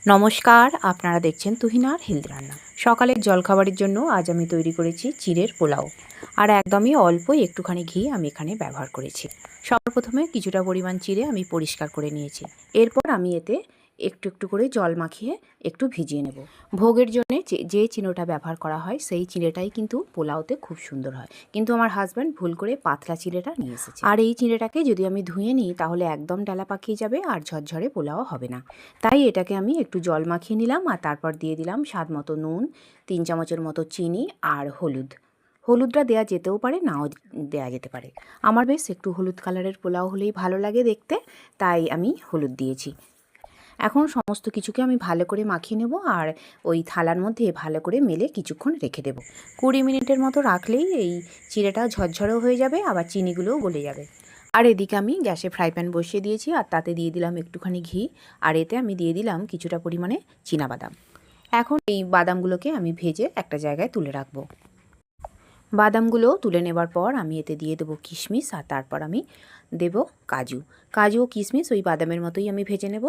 নমস্কার, আপনারা দেখছেন তুহিনার হেলদি রান্না। সকালের জলখাবারের জন্য আজ আমি তৈরি করেছি চিড়ের পোলাও। আর একদমই অল্পই একটুখানি ঘি আমি এখানে ব্যবহার করেছি। সর্বপ্রথমে কিছুটা পরিমাণ চিড়ে আমি পরিষ্কার করে নিয়েছি। এরপর আমি এতে একটু একটু করে জল মাখিয়ে একটু ভিজিয়ে নেব। ভোগের জন্যে যে চিড়েটা ব্যবহার করা হয় সেই চিড়েটাই কিন্তু পোলাওতে খুব সুন্দর হয়, কিন্তু আমার হাজব্যান্ড ভুল করে পাতলা চিড়েটা নিয়ে এসেছে। আর এই চিড়েটাকে যদি আমি ধুয়ে নিই তাহলে একদম ডালা পাকিয়ে যাবে আর ঝরঝরে পোলাও হবে না। তাই এটাকে আমি একটু জল মাখিয়ে নিলাম আর তারপর দিয়ে দিলাম স্বাদ মতো নুন, 3 চামচের মতো চিনি আর হলুদটা দেয়া যেতেও পারে, নাও দেয়া যেতে পারে। আমার বেশ একটু হলুদ কালারের পোলাও হলেই ভালো লাগে দেখতে, তাই আমি হলুদ দিয়েছি। এখন সমস্ত কিছুকে আমি ভালো করে মাখিয়ে নেব আর ওই থালার মধ্যে ভালো করে মেলে কিছুক্ষণ রেখে দেব। 20 মিনিটের মতো রাখলেই এই চিড়েটা ঝরঝরেও হয়ে যাবে, আবার চিনিগুলোও গলে যাবে। আর এদিকে আমি গ্যাসে ফ্রাই প্যান বসিয়ে দিয়েছি আর তাতে দিয়ে দিলাম একটুখানি ঘি, আর এতে আমি দিয়ে দিলাম কিছুটা পরিমাণে চীনাবাদাম। এখন এই বাদামগুলোকে আমি ভেজে একটা জায়গায় তুলে রাখবো। বাদামগুলো তুলে নেবার পর আমি এতে দিয়ে দেবো কিশমিশ আর তারপর আমি দেব কাজু ও কিশমিশ ওই বাদামের মতোই আমি ভেজে নেব।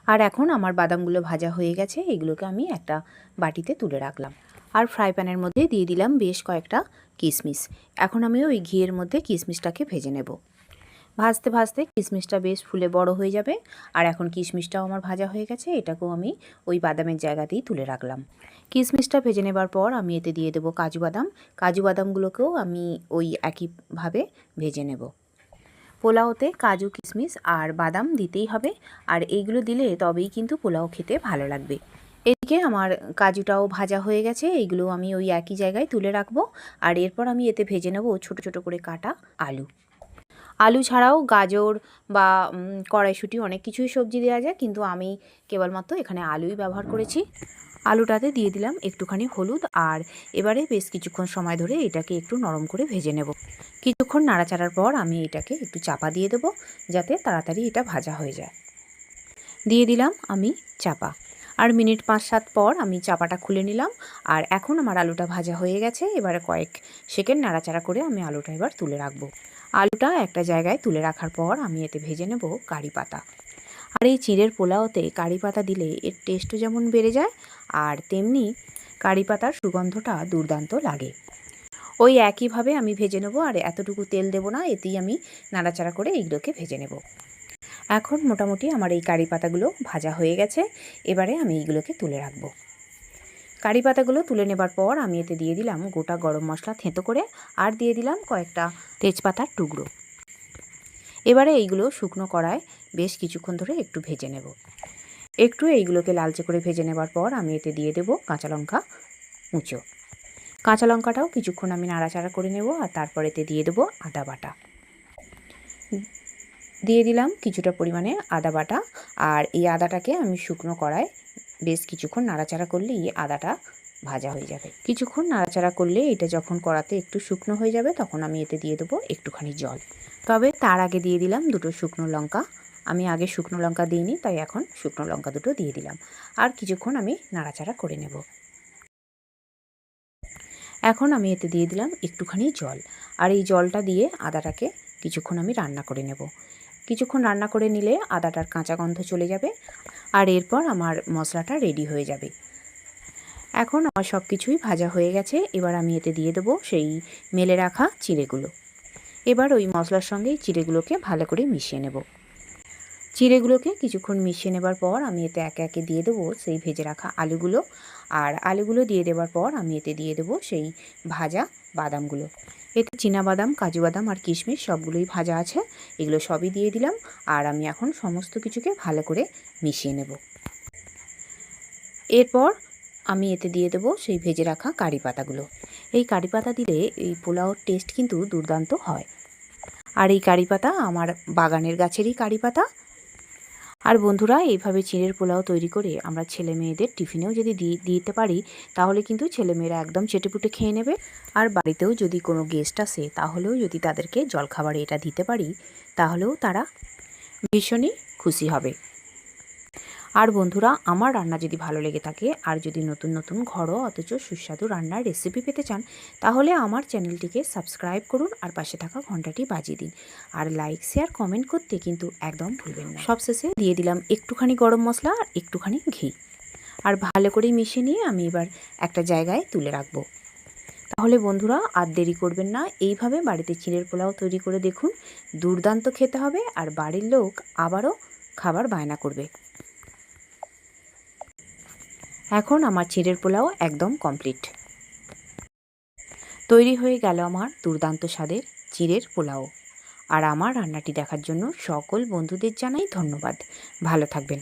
আর এখন আমার বাদামগুলো ভাজা হয়ে গেছে, এগুলোকে আমি একটা বাটিতে তুলে রাখলাম। আর ফ্রাই প্যানের মধ্যে দিয়ে দিলাম বেশ কয়েকটা কিশমিশ। এখন আমি ওই ঘিয়ের মধ্যে কিশমিশটাকে ভেজে নেব। ভাজতে ভাজতে কিশমিশটা বেশ ফুলে বড় হয়ে যাবে। আর এখন কিশমিশটাও আমার ভাজা হয়ে গেছে, এটাকেও আমি ওই বাদামের জায়গাতেই তুলে রাখলাম। কিশমিশটা ভেজে নেবার পর আমি এতে দিয়ে দেবো কাজু বাদামগুলোকেও আমি ওই একইভাবে ভেজে নেব। পোলাওতে কাজু কিশমিশ আর বাদাম দিতেই হবে, আর এইগুলো দিলে তবেই কিন্তু পোলাও খেতে ভালো লাগবে। এদিকে আমার কাজুটাও ভাজা হয়ে গেছে, এইগুলো আমি ওই একই জায়গায় তুলে রাখবো। আর এরপর আমি এতে ভেজে নেব ছোট ছোট করে কাটা আলু ছাড়াও গাজর বা কড়াইশুঁটি অনেক কিছুই সবজি দেওয়া যায়, কিন্তু আমি কেবলমাত্র এখানে আলুই ব্যবহার করেছি। আলুটাতে দিয়ে দিলাম একটুখানি হলুদ, আর এবারে বেশ কিছুক্ষণ সময় ধরে এটাকে একটু নরম করে ভেজে নেব। কিছুক্ষণ নাড়াচাড়ার পর আমি এটাকে একটু চাপা দিয়ে দেবো যাতে তাড়াতাড়ি এটা ভাজা হয়ে যায়। দিয়ে দিলাম আমি চাপা, আর মিনিট 5-7 পর আমি চাপাটা খুলে নিলাম। আর এখন আমার আলুটা ভাজা হয়ে গেছে, এবারে কয়েক সেকেন্ড নাড়াচাড়া করে আমি আলুটা এবার তুলে রাখবো। আলুটা একটা জায়গায় তুলে রাখার পর আমি এতে ভেজে নেব কারি পাতা। আর এই চিড়ের পোলাওতে কারি পাতা দিলে এর টেস্টও যেমন বেড়ে যায়, আর তেমনি কারি পাতার সুগন্ধটা দুর্দান্ত লাগে। ওই একইভাবে আমি ভেজে নেব, আর এতটুকু তেল দেব না, এতেই আমি নাড়াচাড়া করে এইগুলোকে ভেজে নেব। এখন মোটামুটি আমার এই কারি পাতাগুলো ভাজা হয়ে গেছে, এবারে আমি এইগুলোকে তুলে রাখবো। কারি পাতাগুলো তুলে নেবার পর আমি এতে দিয়ে দিলাম গোটা গরম মশলা থেঁতো করে, আর দিয়ে দিলাম কয়েকটা তেজপাতার টুকরো। এবারে এইগুলো শুকনো কড়ায় বেশ কিছুক্ষণ ধরে একটু ভেজে নেব। একটু এইগুলোকে লালচে করে ভেজে নেবার পর আমি এতে দিয়ে দেব কাঁচা লঙ্কা কুঁচো। কাঁচা লঙ্কাটাও কিছুক্ষণ আমি নাড়াচাড়া করে নেব, আর তারপর এতে দিয়ে দেবো আদা বাটা। দিয়ে দিলাম কিছুটা পরিমাণে আদা বাটা, আর এই আদাটাকে আমি শুকনো কড়ায় বেশ কিছুক্ষণ নাড়াচাড়া করলে এই আদাটা ভাজা হয়ে যাবে। কিছুক্ষণ নাড়াচাড়া করলে এটা যখন কড়াতে একটু শুকনো হয়ে যাবে তখন আমি এতে দিয়ে দেবো একটুখানি জল। তবে তার আগে দিয়ে দিলাম দুটো শুকনো লঙ্কা। আমি আগে শুকনো লঙ্কা দিইনি, তাই এখন শুকনো লঙ্কা দুটো দিয়ে দিলাম। আর কিছুক্ষণ আমি নাড়াচাড়া করে নেব। এখন আমি এতে দিয়ে দিলাম একটুখানি জল, আর এই জলটা দিয়ে আদাটাকে কিছুক্ষণ আমি রান্না করে নেব। কিছুক্ষণ রান্না করে নিলে আদাটার কাঁচা গন্ধ চলে যাবে, আর এরপর আমার মশলাটা রেডি হয়ে যাবে। এখন আমার সব কিছুই ভাজা হয়ে গেছে, এবার আমি এতে দিয়ে দেবো সেই মেলে রাখা চিড়েগুলো। এবার ওই মশলার সঙ্গে চিড়েগুলোকে ভালো করে মিশিয়ে নেব। চিড়েগুলোকে কিছুক্ষণ মিশিয়ে নেবার পর আমি এতে একে একে দিয়ে দেবো সেই ভেজে রাখা আলুগুলো, আর আলুগুলো দিয়ে দেওয়ার পর আমি এতে দিয়ে দেবো সেই ভাজা বাদামগুলো। এতে চীনাবাদাম, কাজু বাদাম আর কিশমিশ সবগুলোই ভাজা আছে, এগুলো সবই দিয়ে দিলাম। আর আমি এখন সমস্ত কিছুকে ভালো করে মিশিয়ে নেব। এরপর আমি এতে দিয়ে দেবো সেই ভেজে রাখা কারি পাতাগুলো। এই কারি পাতা দিলে এই পোলাওর টেস্ট কিন্তু দুর্দান্ত হয়। আর এই কারি পাতা আমার বাগানের গাছেরই কারি পাতা। আর বন্ধুরা, এইভাবে চিড়ের পোলাও তৈরি করে আমরা ছেলে মেয়েদের টিফিনেও যদি দিতে পারি তাহলে কিন্তু ছেলেমেয়েরা একদম চেটেপুটে খেয়ে নেবে। আর বাড়িতেও যদি কোনো গেস্ট আসে তাহলেও যদি তাদেরকে জলখাবারে এটা দিতে পারি তাহলেও তারা ভীষণই খুশি হবে। আর বন্ধুরা, আমার রান্না যদি ভালো লেগে থাকে আর যদি নতুন নতুন ঘরোয়া অথচ সুস্বাদু রান্নার রেসিপি পেতে চান, তাহলে আমার চ্যানেলটিকে সাবস্ক্রাইব করুন আর পাশে থাকা ঘন্টাটি বাজিয়ে দিন। আর লাইক শেয়ার কমেন্ট করতে কিন্তু একদম ভুলবেন না। সবশেষে দিয়ে দিলাম একটুখানি গরম মশলা আর একটুখানি ঘি, আর ভালো করে মিশিয়ে নিয়ে আমি এবার একটা জায়গায় তুলে রাখবো। তাহলে বন্ধুরা, আর দেরি করবেন না, এইভাবে বাড়িতে চিড়ের পোলাও তৈরি করে দেখুন। দুর্দান্ত খেতে হবে আর বাড়ির লোক আবারও খাবার বায়না করবে। এখন আমার চিড়ের পোলাও একদম কমপ্লিট। তৈরি হয়ে গেল আমার দুর্দান্ত স্বাদের চিড়ের পোলাও। আর আমার রান্নাটি দেখার জন্য সকল বন্ধুদের জানাই ধন্যবাদ। ভালো থাকবেন।